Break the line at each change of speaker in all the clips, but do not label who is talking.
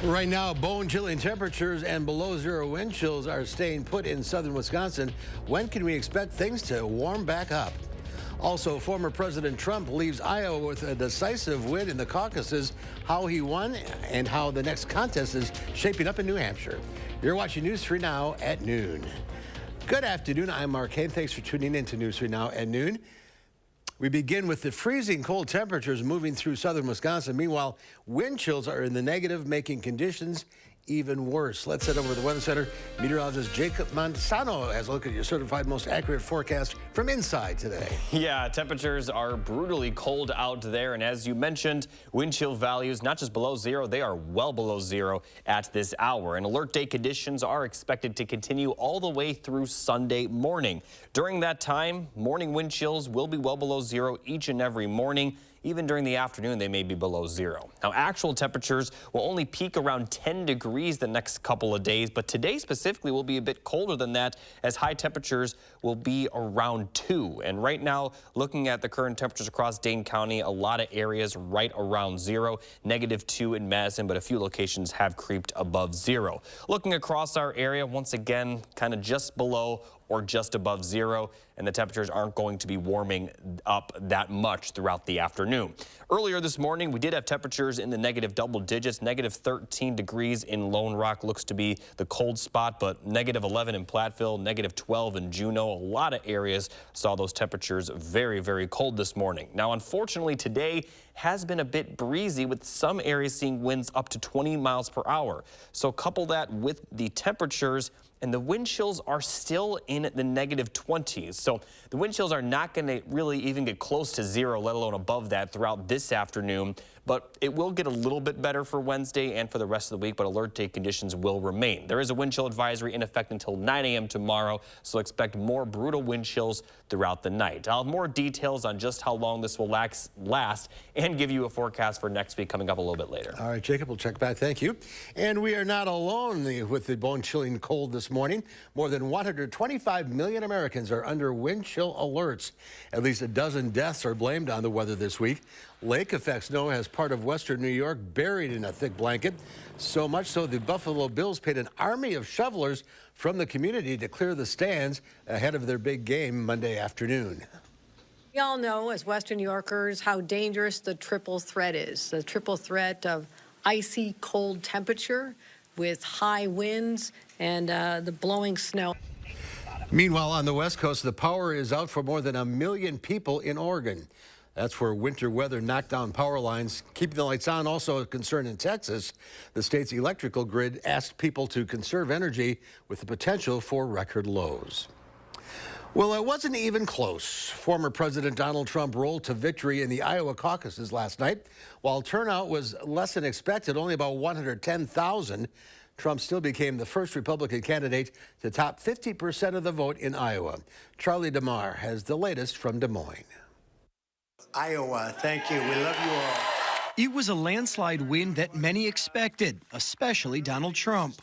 Right now, bone-chilling temperatures and below-zero wind chills are staying put in southern Wisconsin. When can we expect things to warm back up? Also, former President Trump leaves Iowa with a decisive win in the caucuses, how he won and how the next contest is shaping up in New Hampshire. You're watching News 3 Now at noon. Good afternoon. I'm Mark Hain. Thanks for tuning in to News 3 Now at noon. We begin with the freezing cold temperatures moving through southern Wisconsin. Meanwhile, wind chills are in the negative, making conditions even worse. Let's head over to the Weather Center. Meteorologist Jacob Manzano has a look at your certified most accurate forecast from inside today.
Yeah, temperatures are brutally cold out there. And as you mentioned, wind chill values, not just below zero, they are well below zero at this hour. And alert day conditions are expected to continue all the way through Sunday morning. During that time, morning wind chills will be well below zero each and every morning. Even during the afternoon, they may be below zero. Now, actual temperatures will only peak around 10 degrees the next couple of days, but today specifically will be a bit colder than that, as high temperatures will be around 2. And right now, looking at the current temperatures across Dane County, a lot of areas right around zero, -2 in Madison, but a few locations have creeped above zero. Looking across our area, once again, kind of just below or just above zero, and the temperatures aren't going to be warming up that much throughout the afternoon. Earlier this morning, we did have temperatures in the negative double digits. -13 degrees in Lone Rock looks to be the cold spot, but -11 in Platteville, -12 in Juneau. A lot of areas saw those temperatures very, very cold this morning. Now, unfortunately, today has been a bit breezy, with some areas seeing winds up to 20 miles per hour. So couple that with the temperatures, and the wind chills are still in the -20s. So the wind chills are not going to really even get close to zero, let alone above that, throughout this afternoon. But it will get a little bit better for Wednesday and for the rest of the week, but alert day conditions will remain. There is a wind chill advisory in effect until 9 a.m. tomorrow, so expect more brutal wind chills throughout the night. I'll have more details on just how long this will last and give you a forecast for next week coming up a little bit later.
All right, Jacob, we'll check back. Thank you. And we are not alone with the bone-chilling cold this morning. More than 125 million Americans are under wind chill alerts. At least a dozen deaths are blamed on the weather this week. Lake effect snow has part of western New York buried in a thick blanket. So much so the Buffalo Bills paid an army of shovelers from the community to clear the stands ahead of their big game Monday afternoon.
We all know, as Western New Yorkers, how dangerous the triple threat is. The triple threat of icy cold temperature with high winds and the blowing snow.
Meanwhile, on the West Coast, the power is out for more than 1 million people in Oregon. That's where winter weather knocked down power lines. Keeping the lights on, also a concern in Texas. The state's electrical grid asked people to conserve energy with the potential for record lows. Well, it wasn't even close. Former President Donald Trump rolled to victory in the Iowa caucuses last night. While turnout was less than expected, only about 110,000, Trump still became the first Republican candidate to top 50% of the vote in Iowa. Charlie DeMar has the latest from Des Moines.
Iowa, thank you. We love you all.
It was a landslide win that many expected, especially Donald Trump.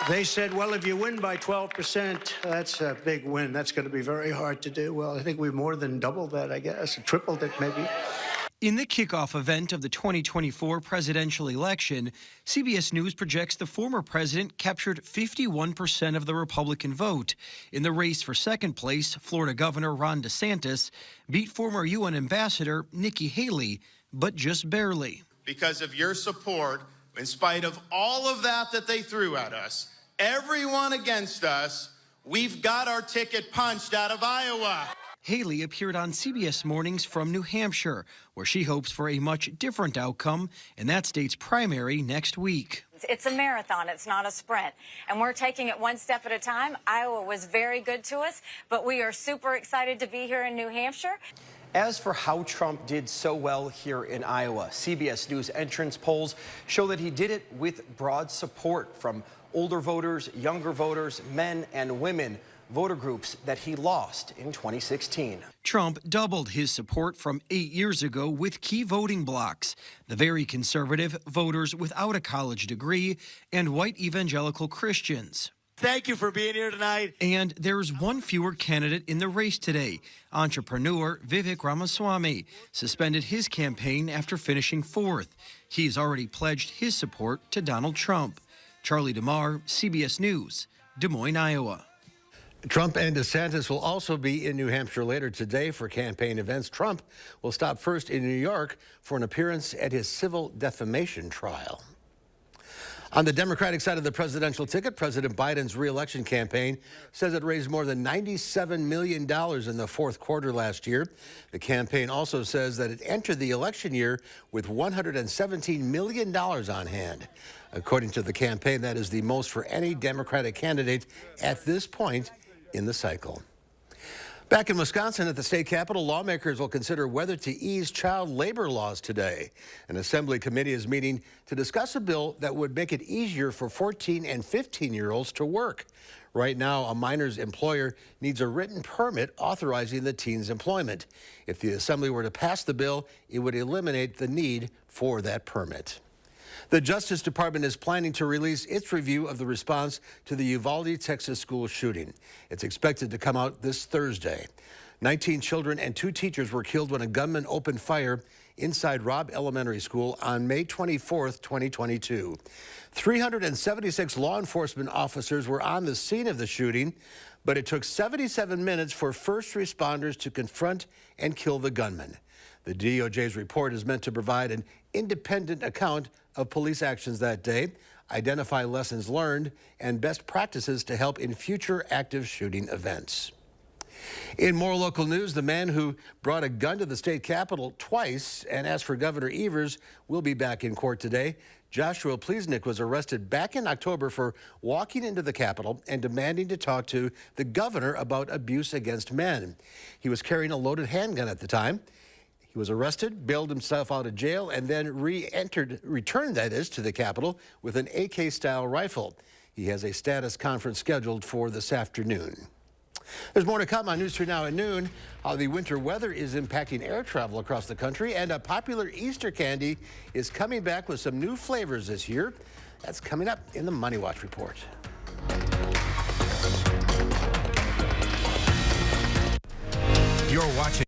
They said, well, if you win by 12%, that's a big win. That's going to be very hard to do. Well, I think we more than doubled that, I guess, tripled it maybe.
In the kickoff event of the 2024 presidential election, CBS News projects the former president captured 51% of the Republican vote. In the race for second place, Florida Governor Ron DeSantis beat former UN Ambassador Nikki Haley, but just barely.
Because of your support, in spite of all of that they threw at us, everyone against us, we've got our ticket punched out of Iowa.
Haley appeared on CBS Mornings from New Hampshire, where she hopes for a much different outcome in that state's primary next week.
It's a marathon, it's not a sprint, and we're taking it one step at a time. Iowa was very good to us, but we are super excited to be here in New Hampshire.
As for how Trump did so well here in Iowa, CBS News entrance polls show that he did it with broad support from older voters, younger voters, men and women, voter groups that he lost in 2016.
Trump doubled his support from 8 years ago with key voting blocs: the very conservative voters without a college degree and white evangelical Christians.
Thank you for being here tonight.
And there's one fewer candidate in the race today. Entrepreneur Vivek Ramaswamy suspended his campaign after finishing fourth. He's already pledged his support to Donald Trump. Charlie DeMar, CBS News, Des Moines, Iowa.
Trump and DeSantis will also be in New Hampshire later today for campaign events. Trump will stop first in New York for an appearance at his civil defamation trial. On the Democratic side of the presidential ticket, President Biden's re-election campaign says it raised more than $97 million in the fourth quarter last year. The campaign also says that it entered the election year with $117 million on hand. According to the campaign, that is the most for any Democratic candidate at this point in the cycle. Back in Wisconsin at the state capitol, lawmakers will consider whether to ease child labor laws today. An assembly committee is meeting to discuss a bill that would make it easier for 14 and 15-year-olds to work. Right now, a minor's employer needs a written permit authorizing the teen's employment. If the assembly were to pass the bill, it would eliminate the need for that permit. The Justice Department is planning to release its review of the response to the Uvalde, Texas school shooting. It's expected to come out this Thursday. 19 children and 2 teachers were killed when a gunman opened fire inside Robb Elementary School on May 24th, 2022. 376 law enforcement officers were on the scene of the shooting, but it took 77 minutes for first responders to confront and kill the gunman. The DOJ's report is meant to provide an independent account of police actions that day, identify lessons learned, and best practices to help in future active shooting events. In more local news, the man who brought a gun to the state capitol twice and asked for Governor Evers will be back in court today. Joshua Plesnick was arrested back in October for walking into the Capitol and demanding to talk to the governor about abuse against men. He was carrying a loaded handgun at the time. He was arrested, bailed himself out of jail, and then returned to the Capitol with an AK-style rifle. He has a status conference scheduled for this afternoon. There's more to come on News 3 Now at noon, how the winter weather is impacting air travel across the country, and a popular Easter candy is coming back with some new flavors this year. That's coming up in the Money Watch report.
You're watching.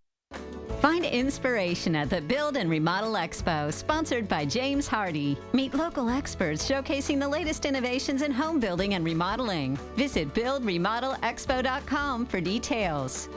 Find inspiration at the Build and Remodel Expo, sponsored by James Hardy. Meet local experts showcasing the latest innovations in home building and remodeling. Visit buildremodelexpo.com for details.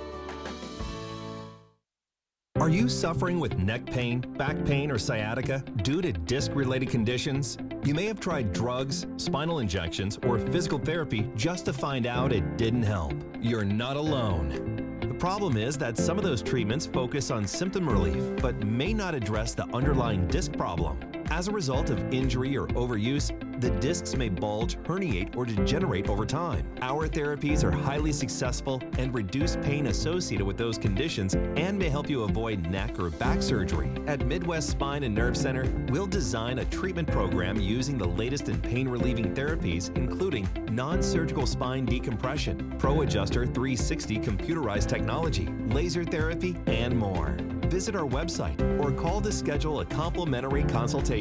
Are you suffering with neck pain, back pain, or sciatica due to disc-related conditions? You may have tried drugs, spinal injections, or physical therapy just to find out it didn't help. You're not alone. The problem is that some of those treatments focus on symptom relief, but may not address the underlying disc problem. As a result of injury or overuse, the discs may bulge, herniate, or degenerate over time. Our therapies are highly successful and reduce pain associated with those conditions and may help you avoid neck or back surgery. At Midwest Spine and Nerve Center, we'll design a treatment program using the latest in pain-relieving therapies, including non-surgical spine decompression, Pro Adjuster 360 computerized technology, laser therapy, and more. Visit our website or call to schedule a complimentary consultation.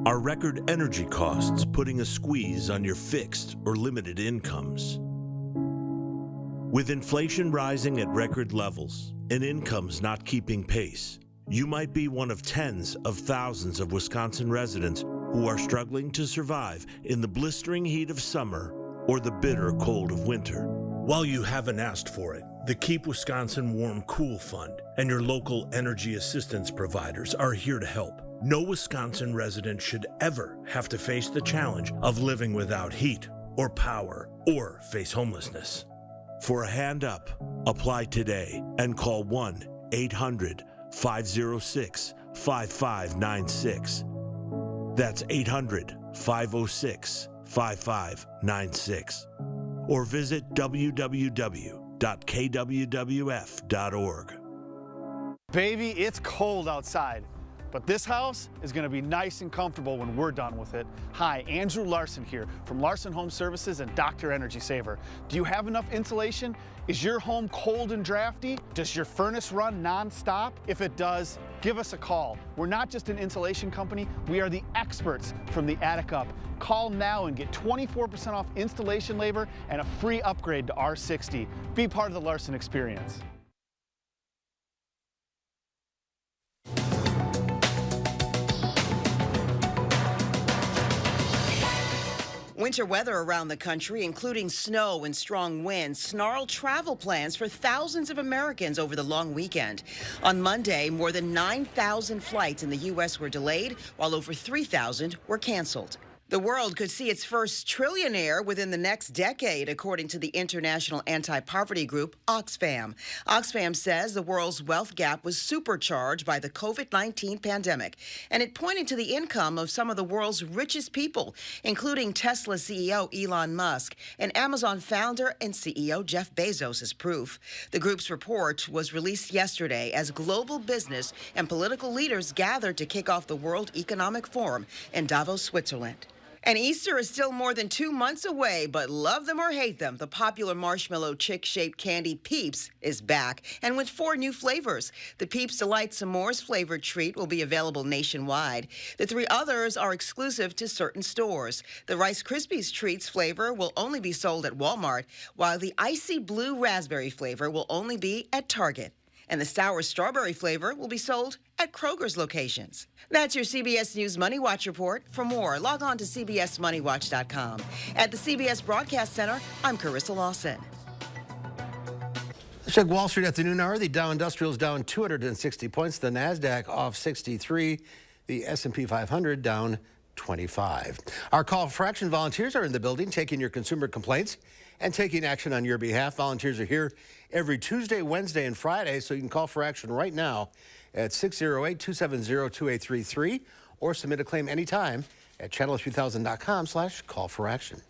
Are record energy costs putting a squeeze on your fixed or limited incomes? With inflation rising at record levels and incomes not keeping pace, you might be one of tens of thousands of Wisconsin residents who are struggling to survive in the blistering heat of summer or the bitter cold of winter. While you haven't asked for it, the Keep Wisconsin Warm Cool Fund and your local energy assistance providers are here to help. No Wisconsin resident should ever have to face the challenge of living without heat or power or face homelessness. For a hand up, apply today and call 1-800-506-5596. That's 800-506-5596. Or visit www.kwwf.org.
Baby, it's cold outside.
but this house is going to be nice and comfortable when we're done with it. Hi, Andrew Larson here from Larson Home Services and Dr. Energy Saver. Do you have enough insulation? Is your home cold and drafty? Does your furnace run nonstop? If it does, give us a call. We're not just an insulation company, we are the experts from the attic up. Call now and get 24% off installation labor and a free upgrade to R60. Be part of the Larson experience.
Winter weather around the country, including snow and strong winds, snarled travel plans for thousands of Americans over the long weekend. On Monday, more than 9,000 flights in the U.S. were delayed, while over 3,000 were canceled. The world could see its first trillionaire within the next decade, according to the international anti-poverty group Oxfam. Oxfam says the world's wealth gap was supercharged by the COVID-19 pandemic, and it pointed to the income of some of the world's richest people, including Tesla CEO Elon Musk and Amazon founder and CEO Jeff Bezos as proof. The group's report was released yesterday as global business and political leaders gathered to kick off the World Economic Forum in Davos, Switzerland. And Easter is still more than 2 months away, but love them or hate them, the popular marshmallow chick-shaped candy Peeps is back, and with 4 new flavors. The Peeps Delight S'mores flavored treat will be available nationwide. The 3 others are exclusive to certain stores. The Rice Krispies Treats flavor will only be sold at Walmart, while the Icy Blue Raspberry flavor will only be at Target. And the Sour Strawberry flavor will be sold at Kroger's locations. That's your CBS News Money Watch report. For more, log on to cbsmoneywatch.com. At the CBS Broadcast Center, I'm Carissa Lawson.
Check Wall Street at the noon hour. The Dow Industrial is down 260 points. The NASDAQ off 63. The S&P 500 down 25. Our call for action volunteers are in the building taking your consumer complaints and taking action on your behalf. Volunteers are here every Tuesday, Wednesday, and Friday, so you can call for action right now at 608-270-2833 or submit a claim anytime at channel3000.com/call-for-action.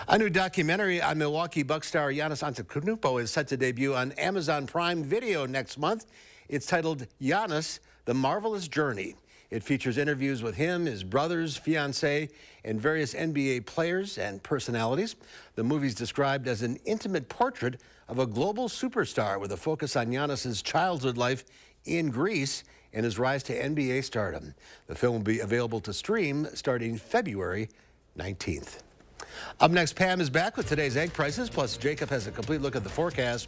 A new documentary on Milwaukee Bucks star Giannis Antetokounmpo is set to debut on Amazon Prime Video next month. It's titled Giannis, The Marvelous Journey. It features interviews with him, his brothers, fiancé, and various NBA players and personalities. The movie's described as an intimate portrait of a global superstar with a focus on Giannis's childhood life in Greece and his rise to NBA stardom. The film will be available to stream starting February 19th. Up next, Pam is back with today's egg prices, plus Jacob has a complete look at the forecast.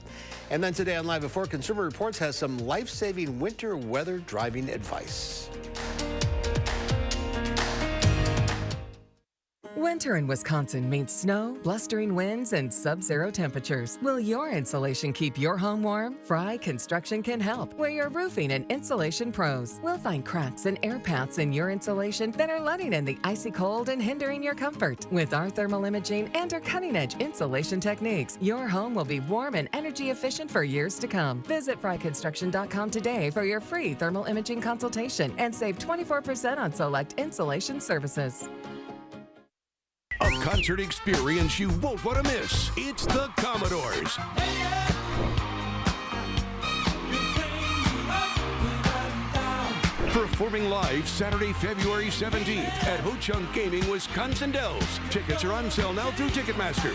And then today on Live at 4, Consumer Reports has some life-saving winter weather driving advice.
Winter in Wisconsin means snow, blustering winds, and sub-zero temperatures. Will your insulation keep your home warm? Fry Construction can help. We're your roofing and insulation pros. We'll find cracks and air paths in your insulation that are letting in the icy cold and hindering your comfort. With our thermal imaging and our cutting-edge insulation techniques, your home will be warm and energy efficient for years to come. Visit fryconstruction.com today for your free thermal imaging consultation and save 24% on select insulation services.
A concert experience you won't want to miss. It's the Commodores. Performing live Saturday, February 17th at Ho Chunk Gaming, Wisconsin Dells. Tickets are on sale now through Ticketmaster.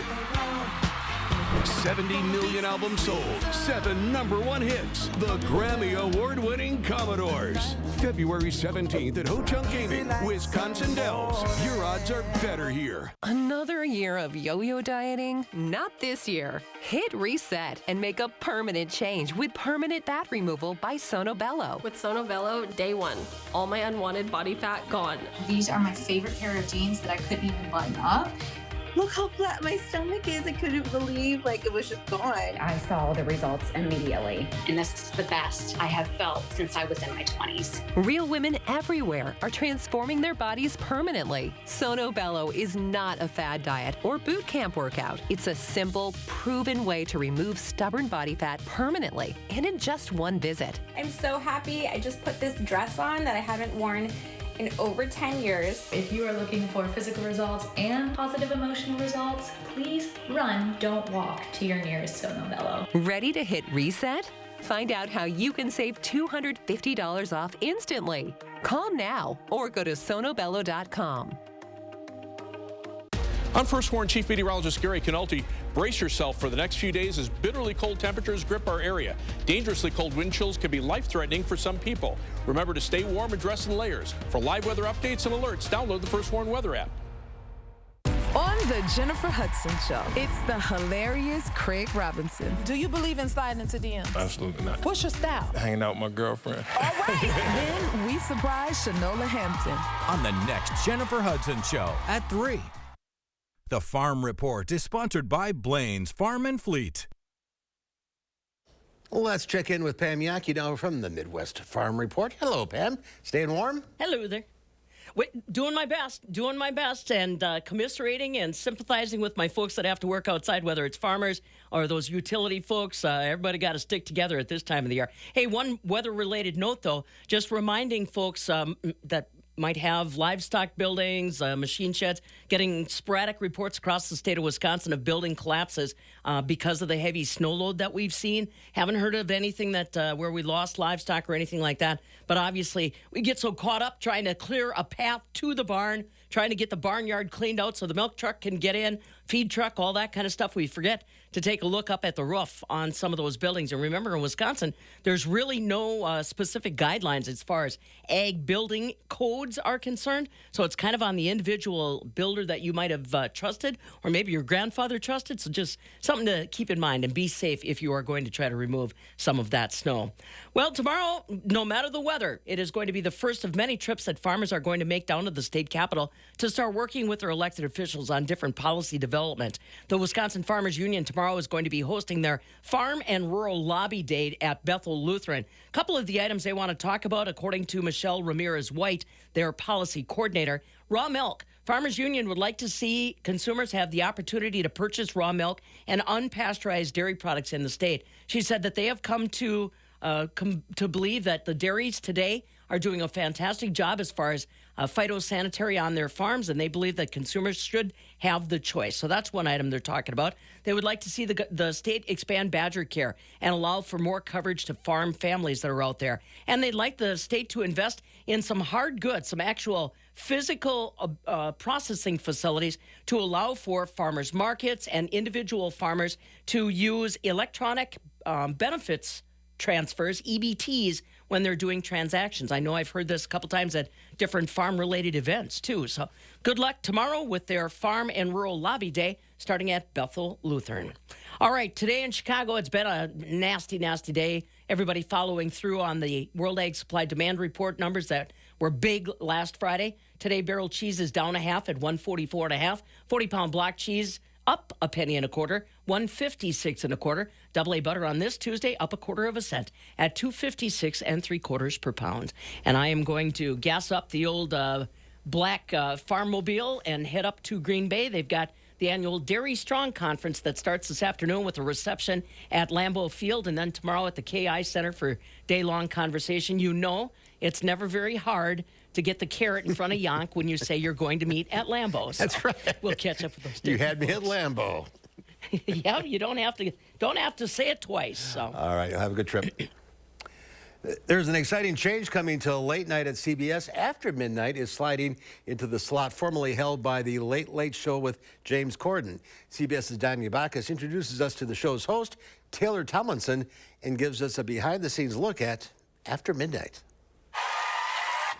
70 million albums sold, 7 #1 hits. The Grammy Award-winning Commodores. February 17th at Ho Chunk Gaming, Wisconsin Dells. Your odds are better here.
Another year of yo-yo dieting? Not this year. Hit reset and make a permanent change with permanent fat removal by Sonobello.
With Sonobello, day 1, all my unwanted body fat gone.
These are my favorite pair of jeans that I couldn't even button up. Look how flat my stomach is. I couldn't believe it was just gone.
I saw the results immediately.
And this is the best I have felt since I was in my 20s.
Real women everywhere are transforming their bodies permanently. Sonobello is not a fad diet or boot camp workout. It's a simple, proven way to remove stubborn body fat permanently and in just one visit.
I'm so happy. I just put this dress on that I haven't worn in over 10 years.
If you are looking for physical results and positive emotional results, please run, don't walk to your nearest Sonobello.
Ready to hit reset? Find out how you can save $250 off instantly. Call now or go to sonobello.com.
I'm First Warn Chief Meteorologist Gary Canulti. Brace yourself for the next few days as bitterly cold temperatures grip our area. Dangerously cold wind chills can be life-threatening for some people. Remember to stay warm and dress in layers. For live weather updates and alerts, download the First Warn weather app.
On the Jennifer Hudson Show, it's the hilarious Craig Robinson.
Do you believe in sliding into DMs?
Absolutely not.
What's your style?
Hanging out with my girlfriend.
All right.
Then we surprise Shanola Hampton.
On the next Jennifer Hudson Show at 3. The Farm Report is sponsored by Blaine's Farm and Fleet.
Let's check in with Pam Yaki now from the Midwest Farm Report. Hello, Pam. Staying warm?
Hello there. Doing my best, and commiserating and sympathizing with my folks that have to work outside, whether it's farmers or those utility folks. Everybody got to stick together at this time of the year. Hey, one weather-related note, though, just reminding folks that might have livestock buildings, machine sheds, getting sporadic reports across the state of Wisconsin of building collapses because of the heavy snow load that we've seen. Haven't heard of anything that where we lost livestock or anything like that. But obviously, we get so caught up trying to clear a path to the barn, trying to get the barnyard cleaned out so the milk truck can get in, feed truck, all that kind of stuff. We forget to take a look up at the roof on some of those buildings. And remember, in Wisconsin, there's really no specific guidelines as far as ag building codes are concerned. So it's kind of on the individual builder that you might have trusted, or maybe your grandfather trusted. So just something to keep in mind and be safe if you are going to try to remove some of that snow. Well, tomorrow, no matter the weather, it is going to be the first of many trips that farmers are going to make down to the state capitol to start working with their elected officials on different policy development. The Wisconsin Farmers Union tomorrow is going to be hosting their Farm and Rural Lobby Day at Bethel Lutheran. A couple of the items they want to talk about, according to Michelle Ramirez-White, their policy coordinator. Raw milk. Farmers Union would like to see consumers have the opportunity to purchase raw milk and unpasteurized dairy products in the state. She said that they have come to believe that the dairies today are doing a fantastic job as far as phytosanitary on their farms, and they believe that consumers should have the choice. So that's one item they're talking about. They would like to see the state expand badger care and allow for more coverage to farm families that are out there. And they'd like the state to invest in some hard goods, some actual physical processing facilities to allow for farmers markets and individual farmers to use electronic benefits transfers, EBTs, when they're doing transactions. I know I've heard this a couple times at different farm-related events, too. So good luck tomorrow with their Farm and Rural Lobby Day, starting at Bethel Lutheran. All right, today in Chicago, it's been a nasty, nasty day. Everybody following through on the World Ag Supply Demand Report numbers that were big last Friday. Today, barrel cheese is down a half at 144 1/2. 40-pound block cheese up a penny and a quarter, 156 1/4. Double A butter on this Tuesday up 1/4 cent at 256 3/4 per pound. And I am going to gas up the old black farmmobile and head up to Green Bay. They've got the annual Dairy Strong Conference that starts this afternoon with a reception at Lambeau Field, and then tomorrow at the KI Center for day-long conversation. You know, it's never very hard to get the carrot in front of Yonk when you say you're going to meet at Lambeau. So that's right. We'll catch up with those.
You had me at Lambeau.
Yeah, you don't have to say it twice. So.
All right, have a good trip. There's an exciting change coming to late night at CBS. After Midnight is sliding into the slot formerly held by the Late Late Show with James Corden. CBS's Danya Bacchus introduces us to the show's host, Taylor Tomlinson, and gives us a behind-the-scenes look at After Midnight.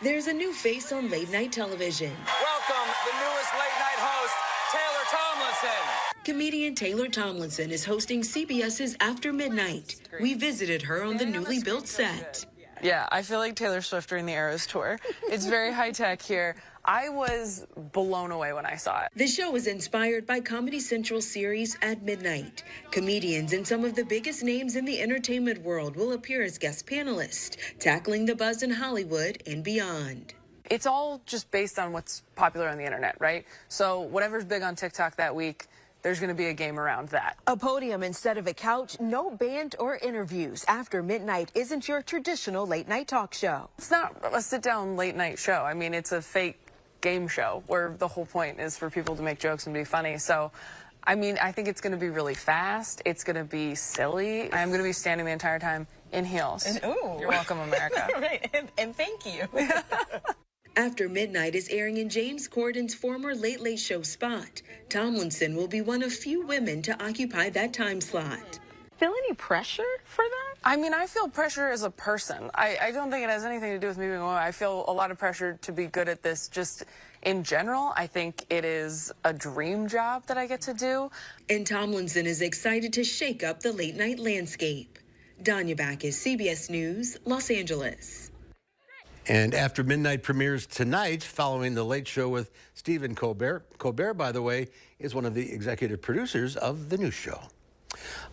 There's a new face on late night television.
Welcome, the newest late night host, Taylor Tomlinson.
Comedian Taylor Tomlinson is hosting CBS's After Midnight. We visited her on the newly built set.
Yeah, I feel like Taylor Swift during the Eras tour. It's very high-tech here. I was blown away when I saw it.
The show is inspired by Comedy Central's series At Midnight. Comedians and some of the biggest names in the entertainment world will appear as guest panelists, tackling the buzz in Hollywood and beyond.
It's all just based on what's popular on the internet, right? So whatever's big on TikTok that week, there's going to be a game around that.
A podium instead of a couch, no band or interviews. After Midnight isn't your traditional late night talk show.
It's not a sit-down late night show. I mean, it's a fake game show where the whole point is for people to make jokes and be funny. So, I mean, I think it's going to be really fast. It's going to be silly. I'm going to be standing the entire time in heels.
Ooh.
You're welcome, America.
Right, and thank you. After Midnight is airing in James Corden's former Late Late Show spot. Tomlinson will be one of few women to occupy that time slot. Feel any pressure for that?
I mean, I feel pressure as a person. I don't think it has anything to do with me being a woman. I feel a lot of pressure to be good at this just in general. I think it is a dream job that I get to do.
And Tomlinson is excited to shake up the late night landscape. Danya Backus, CBS News, Los Angeles.
And After Midnight premieres tonight following The Late Show with Stephen Colbert. Colbert, by the way, is one of the executive producers of the new show.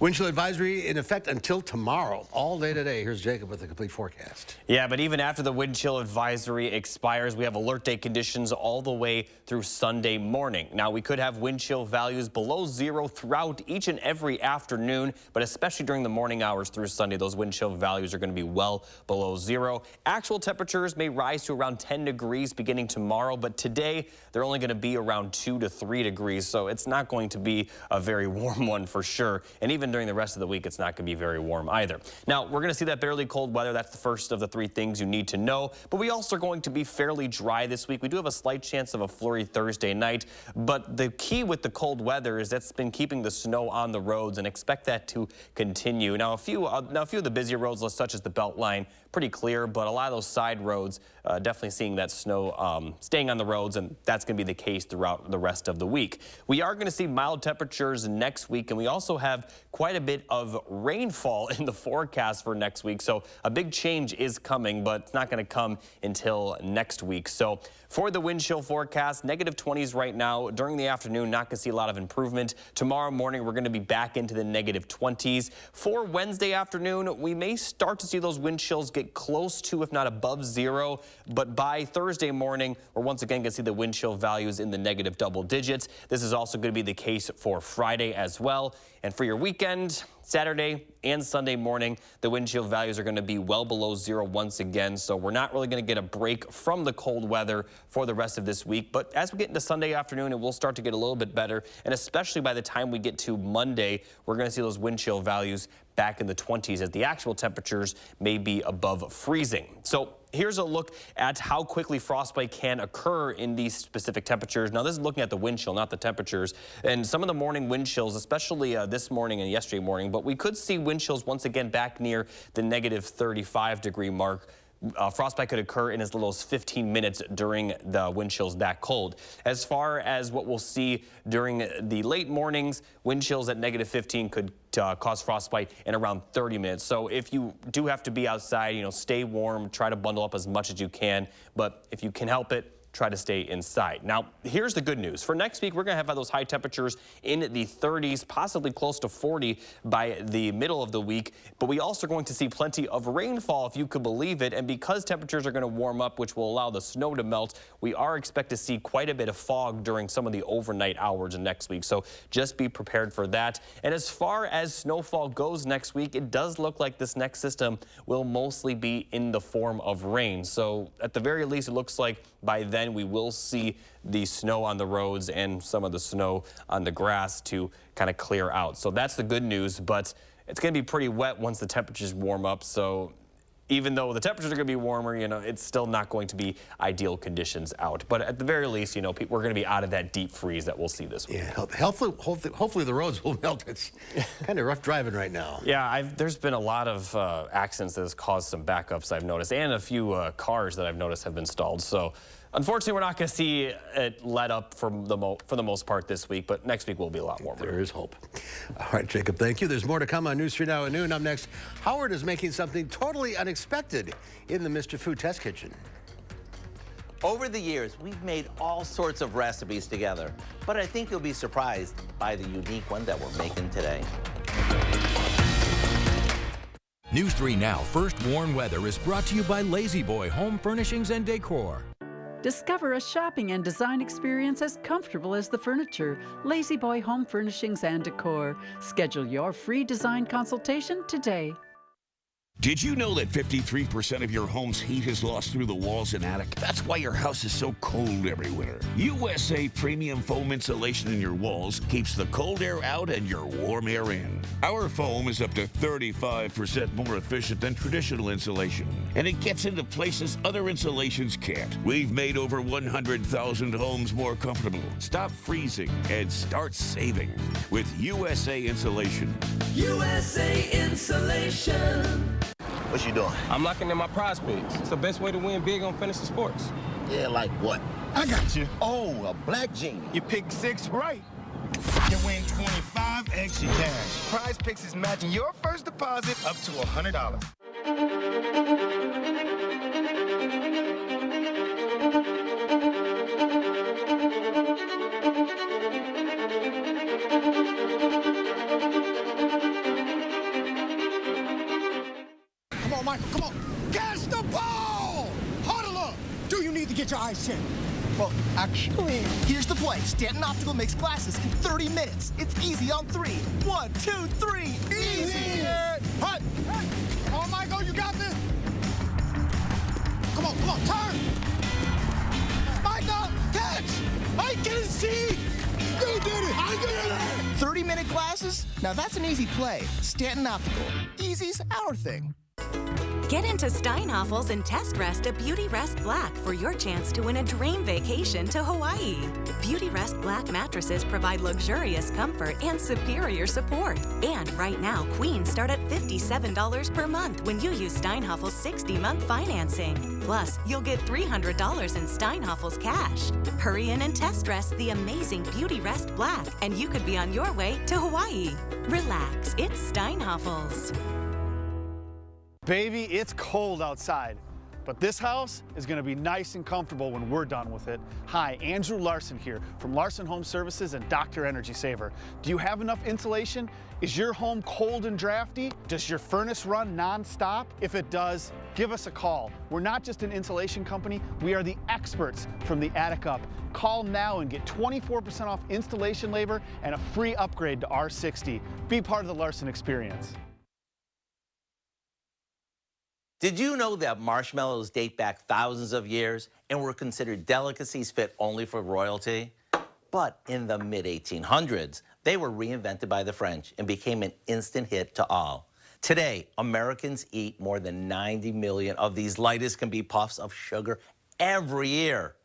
Wind chill advisory in effect until tomorrow, all day today. Here's Jacob with a complete forecast.
Yeah, but even after the wind chill advisory expires, we have alert day conditions all the way through Sunday morning. Now, we could have wind chill values below zero throughout each and every afternoon, but especially during the morning hours through Sunday, those wind chill values are going to be well below zero. Actual temperatures may rise to around 10 degrees beginning tomorrow, but today they're only going to be around 2 to 3 degrees, so it's not going to be a very warm one for sure. And even during the rest of the week, it's not going to be very warm either. Now, we're going to see that barely cold weather. That's the first of the 3 things you need to know. But we also are going to be fairly dry this week. We do have a slight chance of a flurry Thursday night. But the key with the cold weather is that's been keeping the snow on the roads, and expect that to continue. Now, a few of the busier roads, such as the Beltline, pretty clear, but a lot of those side roads, definitely seeing that snow staying on the roads, and that's going to be the case throughout the rest of the week. We are going to see mild temperatures next week, and we also have quite a bit of rainfall in the forecast for next week. So a big change is coming, but it's not going to come until next week. So for the wind chill forecast, negative 20s right now. During the afternoon, not going to see a lot of improvement. Tomorrow morning, we're going to be back into the negative 20s. For Wednesday afternoon, we may start to see those wind chills get close to, if not above zero. But by Thursday morning, we're once again going to see the wind chill values in the negative double digits. This is also going to be the case for Friday as well. And for your weekend, Saturday and Sunday morning, the wind chill values are going to be well below zero once again. So we're not really going to get a break from the cold weather for the rest of this week. But as we get into Sunday afternoon, it will start to get a little bit better. And especially by the time we get to Monday, we're going to see those wind chill values back in the 20s as the actual temperatures may be above freezing. So here's a look at how quickly frostbite can occur in these specific temperatures. Now, this is looking at the wind chill, not the temperatures. And some of the morning wind chills, especially this morning and yesterday morning, but we could see wind chills once again back near the negative 35-degree mark. Frostbite could occur in as little as 15 minutes during the wind chills that cold. As far as what we'll see during the late mornings, wind chills at negative 15 could cause frostbite in around 30 minutes. So if you do have to be outside, stay warm, try to bundle up as much as you can. But if you can help it, try to stay inside. Now, here's the good news. For next week, we're going to have those high temperatures in the 30s, possibly close to 40 by the middle of the week. But we also are going to see plenty of rainfall, if you could believe it. And because temperatures are going to warm up, which will allow the snow to melt, we are expected to see quite a bit of fog during some of the overnight hours next week. So just be prepared for that. And as far as snowfall goes next week, it does look like this next system will mostly be in the form of rain. So at the very least, it looks like by then we will see the snow on the roads and some of the snow on the grass to kind of clear out. So that's the good news, but it's going to be pretty wet once the temperatures warm up. So even though the temperatures are going to be warmer, it's still not going to be ideal conditions out. But at the very least, we're going to be out of that deep freeze that we'll see this week.
Yeah, hopefully the roads will melt. It's kind of rough driving right now.
Yeah, there's been a lot of accidents that has caused some backups, I've noticed, and a few cars that I've noticed have been stalled. So unfortunately, we're not going to see it let up for the most part this week, but next week will be a lot warmer.
There is hope. All right, Jacob, thank you. There's more to come on News 3 Now at noon. Up next, Howard is making something totally unexpected in the Mr. Food Test Kitchen.
Over the years, we've made all sorts of recipes together, but I think you'll be surprised by the unique one that we're making today.
News 3 Now First Warn Weather is brought to you by Lazy Boy Home Furnishings and Decor.
Discover a shopping and design experience as comfortable as the furniture. Lazy Boy Home Furnishings and Decor. Schedule your free design consultation today.
Did you know that 53% of your home's heat is lost through the walls and attic? That's why your house is so cold every winter. USA Premium Foam Insulation in your walls keeps the cold air out and your warm air in. Our foam is up to 35% more efficient than traditional insulation, and it gets into places other insulations can't. We've made over 100,000 homes more comfortable. Stop freezing and start saving with USA Insulation.
USA Insulation.
What you doing?
I'm locking in my prize picks. It's the best way to win big on fantasy sports.
Yeah, like what?
I got you.
Oh, a black genie.
You picked 6 right.
You win 25 extra cash.
Prize Picks is matching your first deposit up to $100.
Come on, Michael, come on. Catch the ball! Huddle up! Do you need to get your eyes checked?
Well, actually, here's the play. Stanton Optical makes glasses in 30 minutes. It's easy on 3. 1, 2, 3. Easy!
Hut! Come on, Michael, you got this! Come on, turn! Michael, catch! I can see! You did it! I did it!
30-minute glasses? Now that's an easy play. Stanton Optical. Easy's our thing.
Get into Steinhoffel's and test rest a Beauty Rest Black for your chance to win a dream vacation to Hawaii. Beauty Rest Black mattresses provide luxurious comfort and superior support. And right now, queens start at $57 per month when you use Steinhoffel's 60-month financing. Plus, you'll get $300 in Steinhoffel's cash. Hurry in and test rest the amazing Beauty Rest Black, and you could be on your way to Hawaii. Relax, it's Steinhoffel's.
Baby, it's cold outside, but this house is gonna be nice and comfortable when we're done with it. Hi, Andrew Larson here from Larson Home Services and Dr. Energy Saver. Do you have enough insulation? Is your home cold and drafty? Does your furnace run nonstop? If it does, give us a call. We're not just an insulation company, we are the experts from the attic up. Call now and get 24% off installation labor and a free upgrade to R60. Be part of the Larson experience.
Did you know that marshmallows date back thousands of years and were considered delicacies fit only for royalty? But in the mid-1800s, they were reinvented by the French and became an instant hit to all. Today, Americans eat more than 90 million of these light-as-can-be puffs of sugar every year.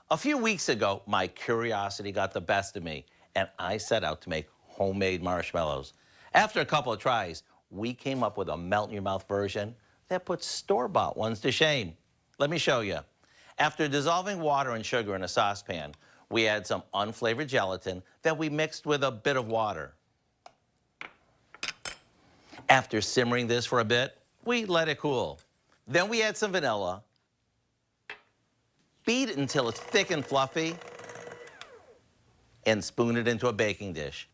A few weeks ago, my curiosity got the best of me, and I set out to make homemade marshmallows. After a couple of tries, we came up with a melt-in-your-mouth version that puts store-bought ones to shame. Let me show you. After dissolving water and sugar in a saucepan, we add some unflavored gelatin that we mixed with a bit of water. After simmering this for a bit, we let it cool. Then we add some vanilla, beat it until it's thick and fluffy, and spoon it into a baking dish.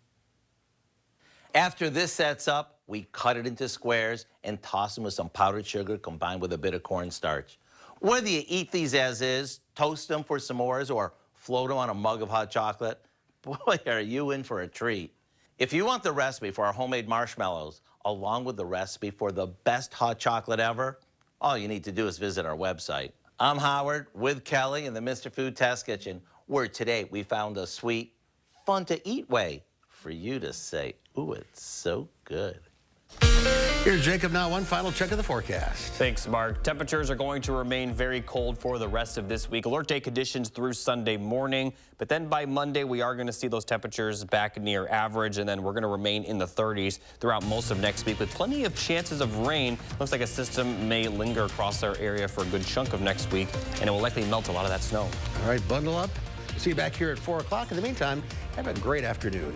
After this sets up, we cut it into squares and toss them with some powdered sugar combined with a bit of cornstarch. Whether you eat these as is, toast them for s'mores, or float them on a mug of hot chocolate, boy, are you in for a treat. If you want the recipe for our homemade marshmallows, along with the recipe for the best hot chocolate ever, all you need to do is visit our website. I'm Howard with Kelly in the Mr. Food Test Kitchen, where today we found a sweet, fun-to-eat way for you to say, ooh, it's so good.
Here's Jacob now. One final check of the forecast.
Thanks, Mark. Temperatures are going to remain very cold for the rest of this week. Alert day conditions through Sunday morning, but then by Monday, we are going to see those temperatures back near average, and then we're going to remain in the 30s throughout most of next week with plenty of chances of rain. Looks like a system may linger across our area for a good chunk of next week, and it will likely melt a lot of that snow.
All right, bundle up. See you back here at 4 o'clock. In the meantime, have a great afternoon.